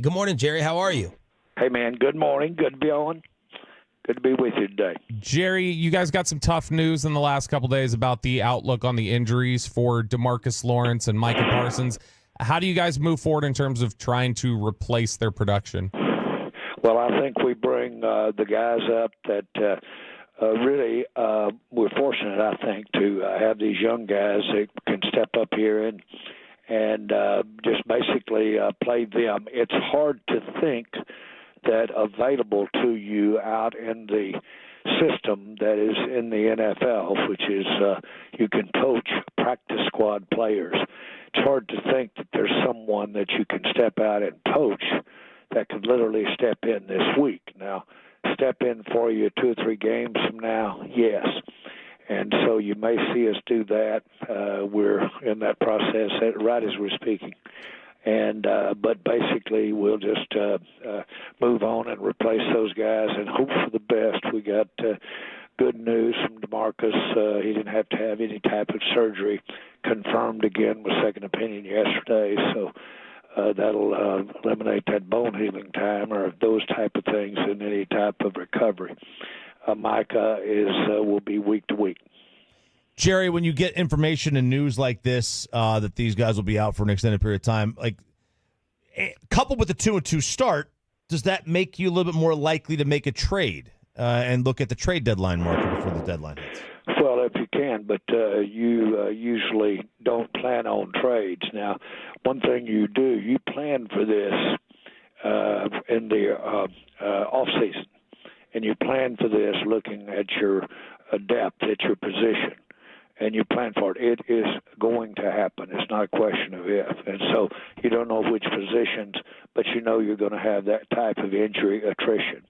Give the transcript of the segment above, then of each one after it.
Good morning, Jerry. How are you? Hey, man. Good morning. Good to be on. Good to be with you today. Jerry, you guys got some tough news in the last couple days about the outlook on the injuries for DeMarcus Lawrence and Micah Parsons. How do you guys move forward in terms of trying to replace their production? Well, I think we bring the guys up that really we're fortunate, I think, to have these young guys that can step up here and just basically play them. It's hard to think that available to you out in the system that is in the NFL, which is you can coach practice squad players. It's hard to think that there's someone that you can step out and coach that could literally step in this week. Now, step in for you 2 or 3 games from now, yes. And so you may see us do that. We're in that process right as we're speaking. And but basically, we'll just move on and replace those guys and hope for the best. We got good news from DeMarcus. He didn't have to have any type of surgery, confirmed again with second opinion yesterday. So that'll eliminate that bone healing time or those type of things in any type of recovery. Micah will be week to week. Jerry, when you get information and news like this, that these guys will be out for an extended period of time, like coupled with the 2-2 start, does that make you a little bit more likely to make a trade and look at the trade deadline market before the deadline hits? Well, if you can, but you usually don't plan on trades. Now, one thing you do, you plan for this in the off season, and you plan for this looking at your depth at your position. And you plan for it. It is going to happen. It's not a question of if. And so you don't know which positions, but you know you're going to have that type of injury attrition.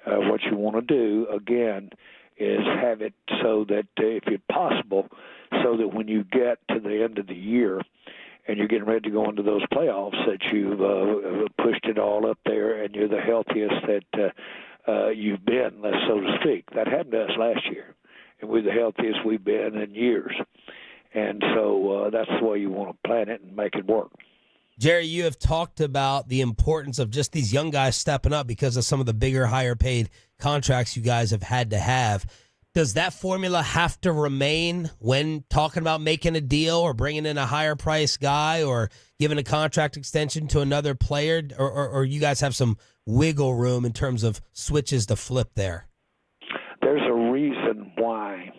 What you want to do, again, is have it so that, if it's possible, so that when you get to the end of the year and you're getting ready to go into those playoffs, that you've pushed it all up there and you're the healthiest that you've been, so to speak. That happened to us last year. And we're the healthiest we've been in years. And so that's the way you want to plan it and make it work. Jerry, you have talked about the importance of just these young guys stepping up because of some of the bigger, higher-paid contracts you guys have had to have. Does that formula have to remain when talking about making a deal or bringing in a higher-priced guy or giving a contract extension to another player, or you guys have some wiggle room in terms of switches to flip there? There's a reason why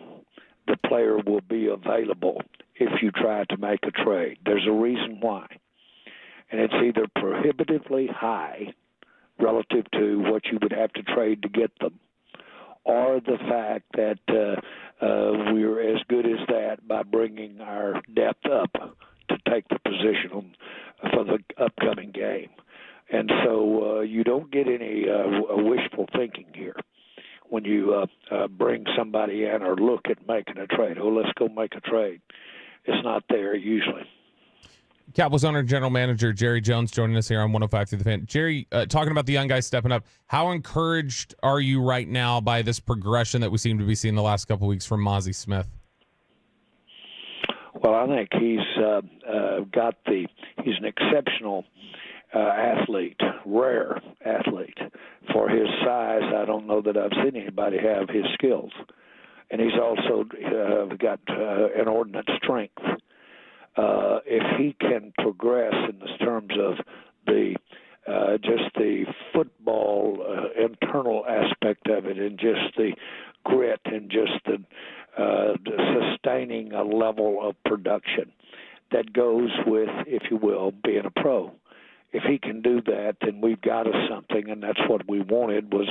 the player will be available if you try to make a trade. There's a reason why. And it's either prohibitively high relative to what you would have to trade to get them, or the fact that we're as good as that by bringing our depth up to take the position for the upcoming game. And so you don't get any wishful thinking here when you bring somebody in or look at making a trade. Oh, let's go make a trade. It's not there usually. Cowboys owner and general manager Jerry Jones joining us here on 105 through the Fan. Jerry, talking about the young guys stepping up, how encouraged are you right now by this progression that we seem to be seeing the last couple of weeks from Mozzie Smith? Well, I think he's an exceptional athlete, rare athlete. For his size, I don't know that I've seen anybody have his skills. And he's also got inordinate strength. If he can progress in the terms of just the football internal aspect of it, and just the grit, and just the sustaining a level of production that goes with, if you will, being a pro. If he can do that, then we've got us something, and that's what we wanted, was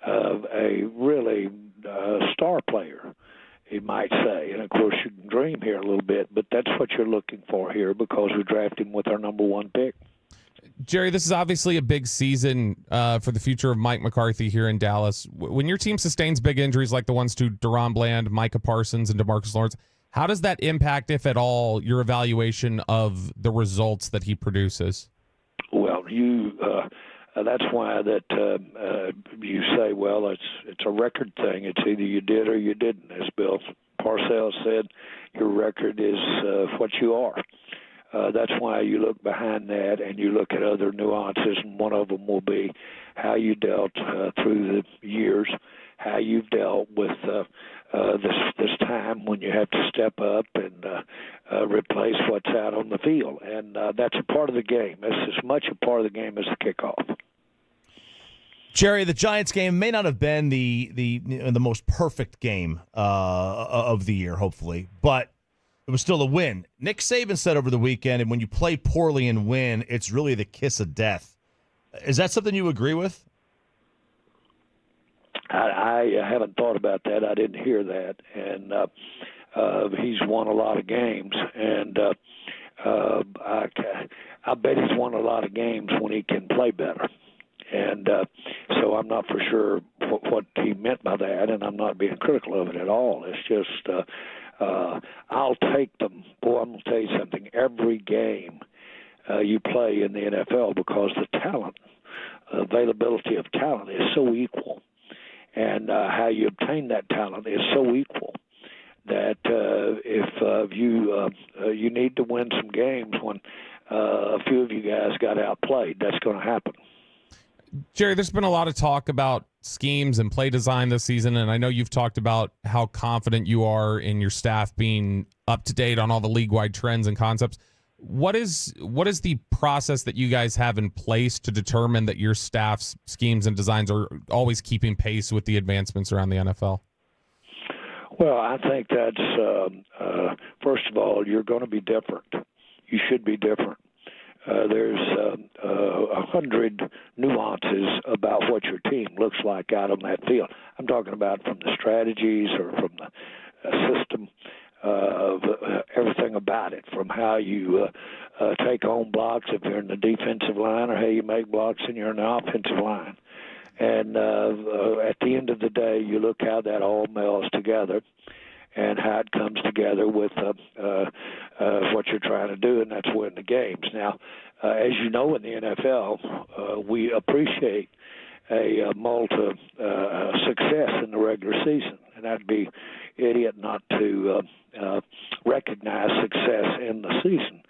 a really star player, you might say. And, of course, you can dream here a little bit, but that's what you're looking for here because we drafted him with our number 1 pick. Jerry, this is obviously a big season for the future of Mike McCarthy here in Dallas. When your team sustains big injuries like the ones to Deron Bland, Micah Parsons, and DeMarcus Lawrence, how does that impact, if at all, your evaluation of the results that he produces? Well, that's why that you say, well, it's a record thing. It's either you did or you didn't. As Bill Parcells said, your record is what you are. that's why you look behind that and you look at other nuances, and one of them will be how you dealt through the years, how you've dealt with this time when you have to step up and replace what's out on the field. And that's a part of the game. It's as much a part of the game as the kickoff. Jerry, the Giants game may not have been the most perfect game of the year, hopefully, but it was still a win. Nick Saban said over the weekend, and when you play poorly and win, it's really the kiss of death. Is that something you agree with? I haven't thought about that. I didn't hear that. And he's won a lot of games, and I bet he's won a lot of games when he can play better. And so I'm not for sure what he meant by that, and I'm not being critical of it at all. It's just I'll take them. Boy, I'm going to tell you something. Every game you play in the NFL, because the talent, availability of talent is so equal, and how you obtain that talent is so equal that if you need to win some games when a few of you guys got outplayed, that's going to happen. Jerry, there's been a lot of talk about schemes and play design this season, and I know you've talked about how confident you are in your staff being up to date on all the league-wide trends and concepts. What is the process that you guys have in place to determine that your staff's schemes and designs are always keeping pace with the advancements around the NFL? Well, I think that's, first of all, you're going to be different. You should be different. There's 100 nuances about what your team looks like out on that field. I'm talking about from the strategies or from the system, everything about it, from how you take on blocks if you're in the defensive line, or how you make blocks and you're in the offensive line. And at the end of the day, you look how that all melds together and how it comes together with what you're trying to do, and that's win the games. Now, as you know, in the NFL, we appreciate a success in the regular season, and that'd be idiot not to recognize success in the season.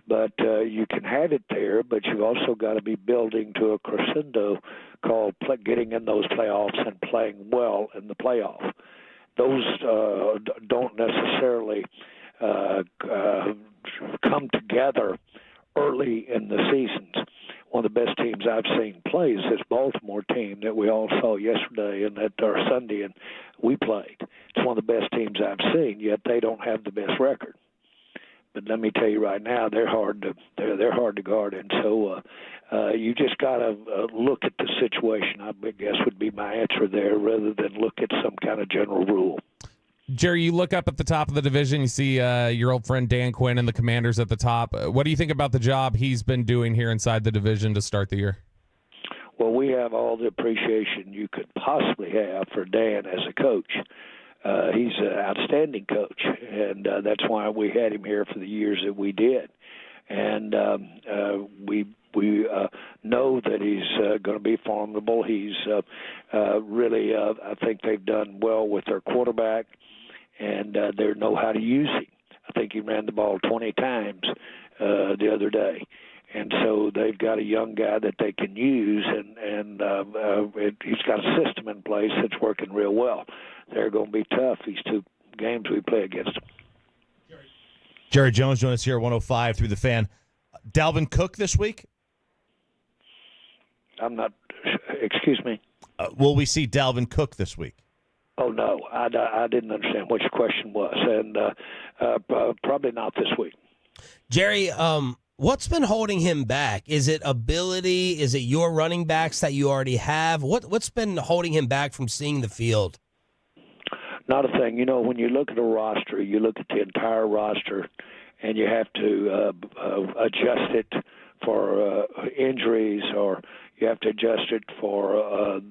But you can have it there, but you've also got to be building to a crescendo called getting in those playoffs and playing well in the playoff. Those don't necessarily come together early in the seasons. One of the best teams I've seen play is this Baltimore team that we all saw yesterday and Sunday, and we played. It's one of the best teams I've seen, yet they don't have the best record. But let me tell you right now, they're hard to guard, and so you just got to look at the situation, I guess would be my answer there, rather than look at some kind of general rule. Jerry, you look up at the top of the division, you see your old friend Dan Quinn and the Commanders at the top. What do you think about the job he's been doing here inside the division to start the year? Well, we have all the appreciation you could possibly have for Dan as a coach. He's an outstanding coach, and that's why we had him here for the years that we did. And we know that he's going to be formidable. He's really, I think they've done well with their quarterback, and they know how to use him. I think he ran the ball 20 times the other day. And so they've got a young guy that they can use, and he's got a system in place that's working real well. They're going to be tough, these two games we play against them. Jerry Jones joining us here at 105 through the Fan. Dalvin Cook this week? Excuse me? Will we see Dalvin Cook this week? Oh, no. I didn't understand what your question was, and probably not this week. Jerry, what's been holding him back? Is it ability? Is it your running backs that you already have? What's been holding him back from seeing the field? Not a thing. You know, when you look at a roster, you look at the entire roster, and you have to adjust it for injuries, or you have to adjust it for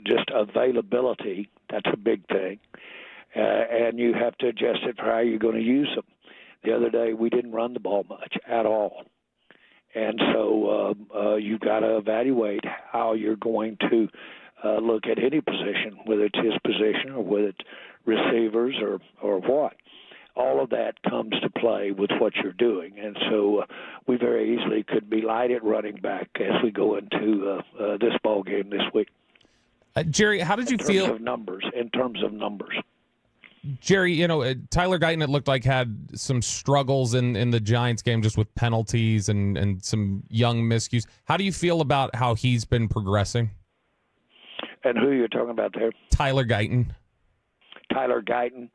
just availability. That's a big thing. And you have to adjust it for how you're going to use them. The other day, we didn't run the ball much at all. And so you've got to evaluate how you're going to look at any position, whether it's his position or whether it's receivers or what. all of that comes to play with what you're doing. And so we very easily could be light at running back as we go into this ball game this week. Jerry, how did you feel? In terms of numbers. Jerry, Tyler Guyton, it looked like, had some struggles in the Giants game just with penalties and some young miscues. How do you feel about how he's been progressing? And who you're talking about there? Tyler Guyton. Tyler Guyton,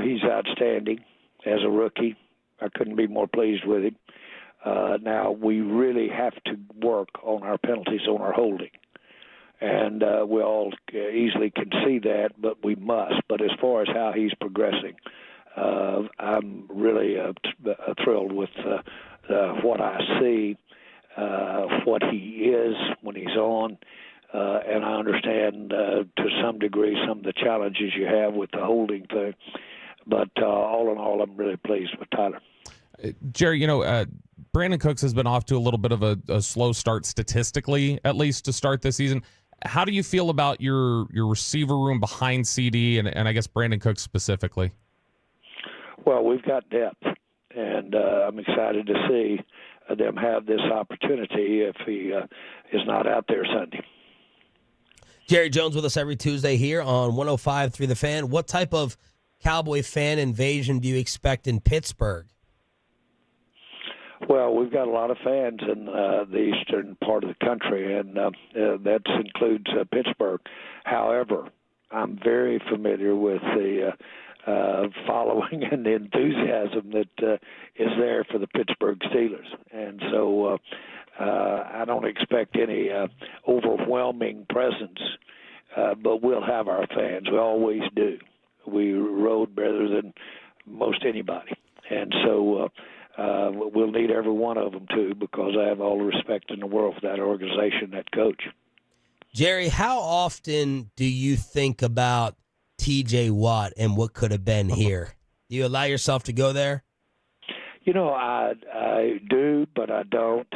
he's outstanding as a rookie. I couldn't be more pleased with him. Now, we really have to work on our penalties, on our holding. And we all easily can see that, but we must. But as far as how he's progressing, I'm really thrilled with what I see, what he is when he's on. And I understand to some degree some of the challenges you have with the holding thing. But all in all, I'm really pleased with Tyler. Jerry, Brandon Cooks has been off to a little bit of a slow start statistically, at least to start this season. How do you feel about your receiver room behind CD and I guess Brandon Cooks specifically? Well, we've got depth, and I'm excited to see them have this opportunity if he is not out there Sunday. Jerry Jones with us every Tuesday here on 105.3 The Fan. What type of Cowboy fan invasion do you expect in Pittsburgh? Well, we've got a lot of fans in the eastern part of the country, and that includes Pittsburgh. However, I'm very familiar with the following and the enthusiasm that is there for the Pittsburgh Steelers. And so I don't expect any overwhelming presence, but we'll have our fans. We always do. We rode better than most anybody. And so we'll need every one of them, too, because I have all the respect in the world for that organization, that coach. Jerry, how often do you think about T.J. Watt and what could have been here? Do you allow yourself to go there? I do, but I don't.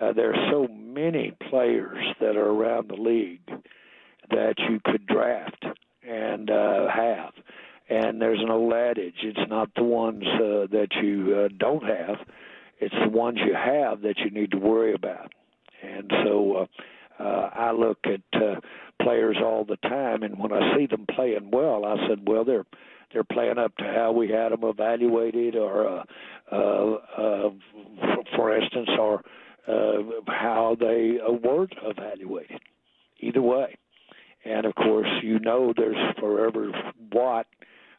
There are so many players that are around the league that you could draft and have. And there's an old adage, it's not the ones that you don't have, it's the ones you have that you need to worry about. And so I look at players all the time, and when I see them playing well, I said, well, they're playing up to how we had them evaluated, or for instance, or how they weren't evaluated. Either way. And, of course, there's forever Watt.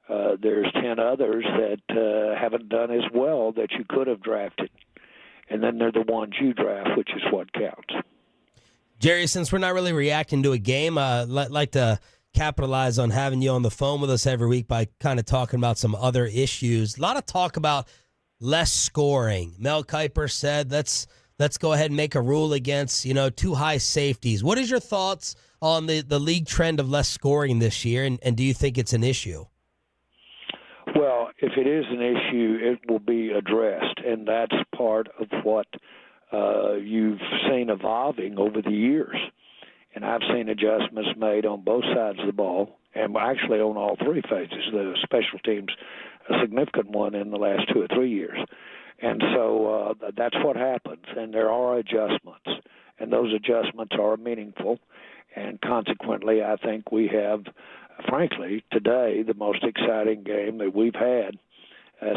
There's 10 others that haven't done as well that you could have drafted. And then they're the ones you draft, which is what counts. Jerry, since we're not really reacting to a game, I'd like to capitalize on having you on the phone with us every week by kind of talking about some other issues. A lot of talk about less scoring. Mel Kiper said, let's go ahead and make a rule against, too high safeties. What is your thoughts on the league trend of less scoring this year, and do you think it's an issue? Well, if it is an issue, it will be addressed, and that's part of what you've seen evolving over the years. And I've seen adjustments made on both sides of the ball, and actually on all three phases. The special teams, a significant one in the last 2 or 3 years. And so that's what happens, and there are adjustments, and those adjustments are meaningful. And consequently, I think we have, frankly, today, the most exciting game that we've had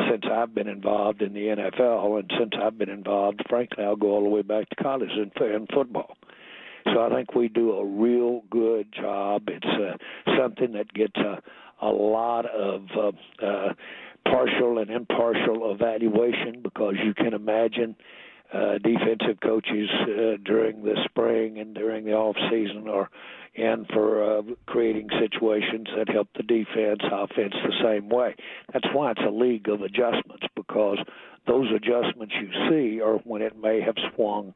since I've been involved in the NFL, and since I've been involved, frankly, I'll go all the way back to college in football. So I think we do a real good job. It's something that gets a lot of partial and impartial evaluation, because you can imagine defensive coaches during the spring and during the off season are in for creating situations that help the defense, offense the same way. That's why it's a league of adjustments, because those adjustments you see are when it may have swung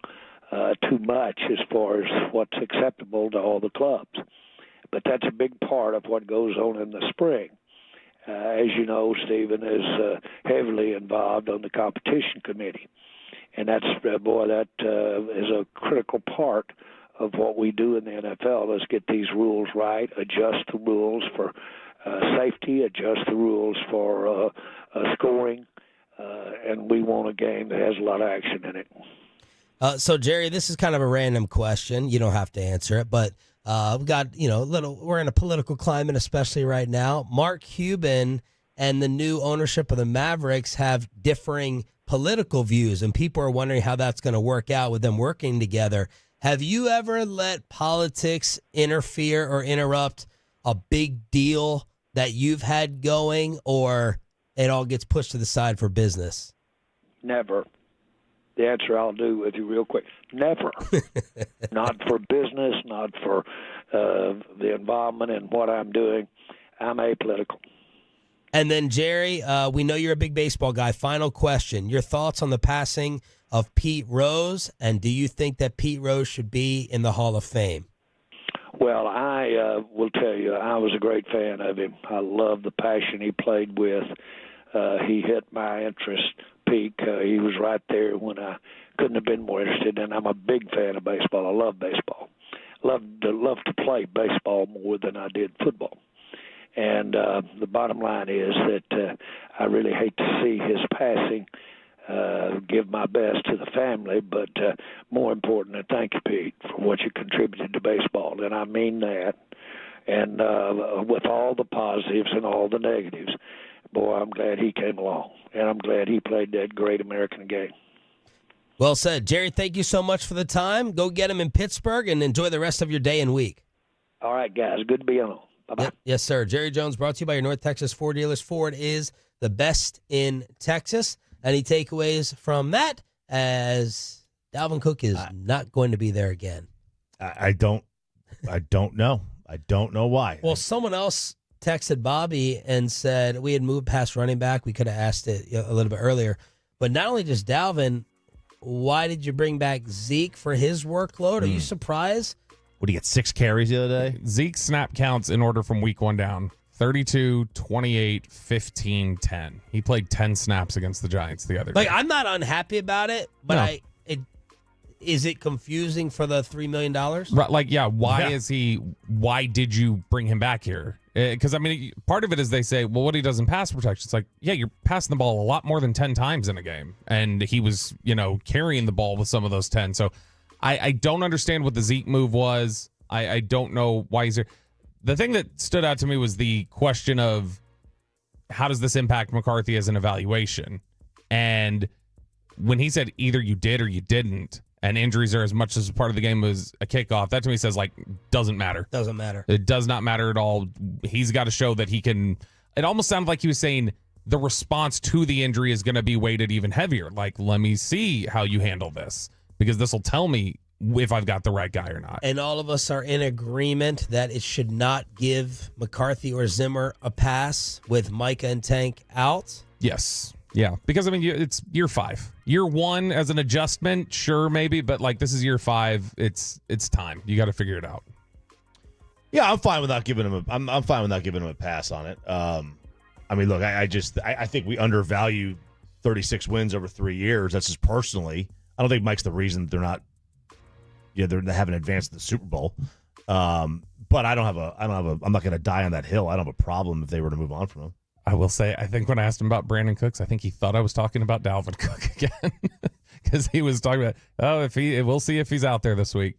too much as far as what's acceptable to all the clubs. But that's a big part of what goes on in the spring. As you know, Stephen is heavily involved on the competition committee. And that is a critical part of what we do in the NFL, is get these rules right, adjust the rules for safety, adjust the rules for scoring, and we want a game that has a lot of action in it. So, Jerry, this is kind of a random question. You don't have to answer it, but we've got, we're in a political climate, especially right now. Mark Cuban and the new ownership of the Mavericks have differing political views, and people are wondering how that's going to work out with them working together. Have you ever let politics interfere or interrupt a big deal that you've had going, or it all gets pushed to the side for business? Never. The answer I'll do with you real quick. Never. Not for business, not for the involvement in what I'm doing. I'm apolitical. And then, Jerry, we know you're a big baseball guy. Final question. Your thoughts on the passing of Pete Rose, and do you think that Pete Rose should be in the Hall of Fame? Well, I will tell you, I was a great fan of him. I love the passion he played with. He hit my interest peak. He was right there when I couldn't have been more interested, and I'm a big fan of baseball. I love baseball. Love to play baseball more than I did football. And the bottom line is that I really hate to see his passing. Give my best to the family, but more important, thank you, Pete, for what you contributed to baseball, and I mean that. And with all the positives and all the negatives, boy, I'm glad he came along, and I'm glad he played that great American game. Well said. Jerry, thank you so much for the time. Go get him in Pittsburgh and enjoy the rest of your day and week. All right, guys. Good to be on. Bye-bye. Yes, sir. Jerry Jones brought to you by your North Texas Ford dealers. Ford is the best in Texas. Any takeaways from that, as Dalvin Cook is not going to be there again? I don't know. I don't know why. Well, someone else texted Bobby and said we had moved past running back. We could have asked it a little bit earlier. But not only just Dalvin, why did you bring back Zeke for his workload? Are you surprised? What, did he get 6 carries the other day? Zeke's snap counts in order from week 1 down. 32, 28, 15, 10. He played 10 snaps against the Giants the other day. I'm not unhappy about it, but No. Is it confusing for the $3 million? Right, why did you bring him back here? Because, part of it is they say, well, what he does in pass protection. It's like, yeah, you're passing the ball a lot more than 10 times in a game. And he was, carrying the ball with some of those 10. So I don't understand what the Zeke move was. I don't know why he's here. The thing that stood out to me was the question of how does this impact McCarthy as an evaluation? And when he said either you did or you didn't, and injuries are as much as a part of the game as a kickoff, that to me says, doesn't matter. Doesn't matter. It does not matter at all. He's got to show that he can. It almost sounded like he was saying the response to the injury is going to be weighted even heavier. Let me see how you handle this, because this will tell me if I've got the right guy or not. And all of us are in agreement that it should not give McCarthy or Zimmer a pass with Micah and Tank out. Yes. Yeah. Because, it's year 5. Year 1 as an adjustment, sure, maybe. But, this is year 5. It's time. You got to figure it out. Yeah, I'm fine with not giving him I'm fine with not giving him a pass on it. Look, I think we undervalue 36 wins over 3 years. That's just personally. I don't think Mike's the reason they're not. Yeah, they haven't advanced to the Super Bowl, but I'm not going to die on that hill. I don't have a problem if they were to move on from him. I will say, I think when I asked him about Brandon Cooks, I think he thought I was talking about Dalvin Cook again, because he was talking about, we'll see if he's out there this week.